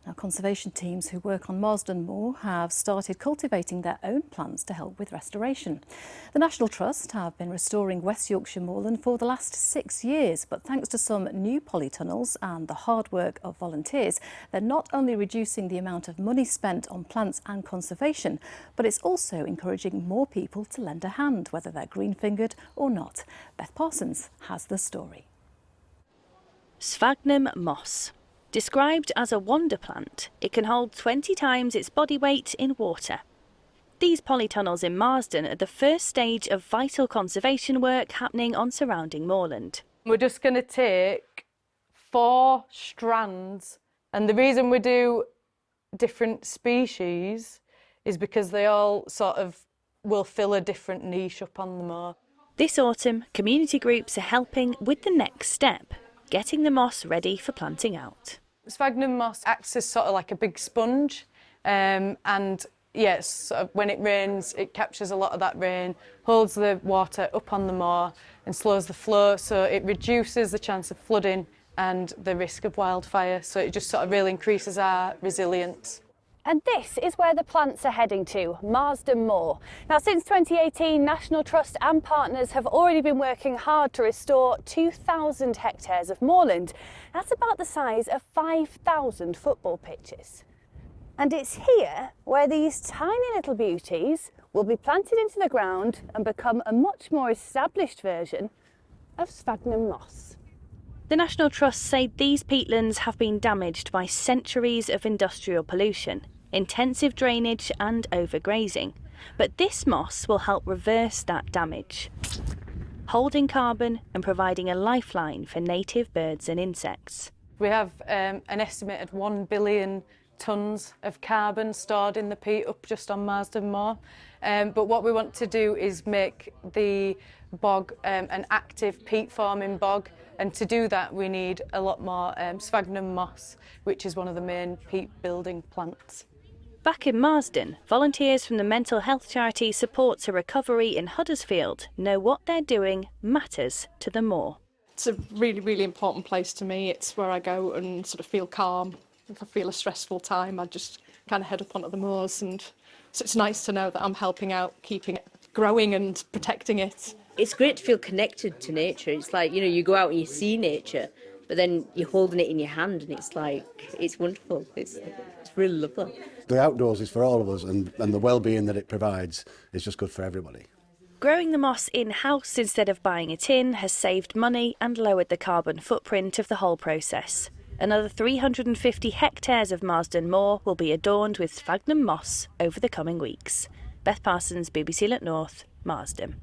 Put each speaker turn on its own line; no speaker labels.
Now, conservation teams who work on Marsden Moor have started cultivating their own plants to help with restoration. The National Trust have been restoring West Yorkshire moorland for the last 6 years, but thanks to some new polytunnels and the hard work of volunteers, they're not only reducing the amount of money spent on plants and conservation, but it's also encouraging more people to lend a hand, whether they're green-fingered or not. Beth Parsons has the story.
Sphagnum Moss. Described as a wonder plant, it can hold 20 times its body weight in water. These polytunnels in Marsden are the first stage of vital conservation work happening on surrounding moorland.
We're just going to take 4 strands, and the reason we do different species is because they all sort of will fill a different niche up on the moor.
This autumn, community groups are helping with the next step, getting the moss ready for planting out.
Sphagnum moss acts as sort of like a big sponge, and yes, sort of when it rains, it captures a lot of that rain, holds the water up on the moor and slows the flow, so it reduces the chance of flooding and the risk of wildfire, so it just sort of really increases our resilience.
And this is where the plants are heading to, Marsden Moor. Now, since 2018, National Trust and partners have already been working hard to restore 2,000 hectares of moorland. That's about the size of 5,000 football pitches. And it's here where these tiny little beauties will be planted into the ground and become a much more established version of sphagnum moss.
The National Trust say these peatlands have been damaged by centuries of industrial pollution, intensive drainage and overgrazing. But this moss will help reverse that damage, holding carbon and providing a lifeline for native birds and insects.
We have an estimated 1 billion tonnes of carbon stored in the peat up just on Marsden Moor. But what we want to do is make the bog an active peat forming bog, and to do that we need a lot more sphagnum moss, which is one of the main peat building plants.
Back in Marsden, volunteers from the mental health charity Supports a Recovery in Huddersfield know what they're doing matters to the moor.
It's a really, really important place to me. It's where I go and sort of feel calm. If I feel a stressful time, I just kind of head up onto the moors, and so it's nice to know that I'm helping out, keeping it growing and protecting it.
It's great to feel connected to nature. It's like, you know, you go out and you see nature, but then you're holding it in your hand, and it's like, it's wonderful. It's really lovely.
The outdoors is for all of us, and the well-being that it provides is just good for everybody.
Growing the moss in-house instead of buying it in has saved money and lowered the carbon footprint of the whole process. Another 350 hectares of Marsden Moor will be adorned with sphagnum moss over the coming weeks. Beth Parsons, BBC Look North, Marsden.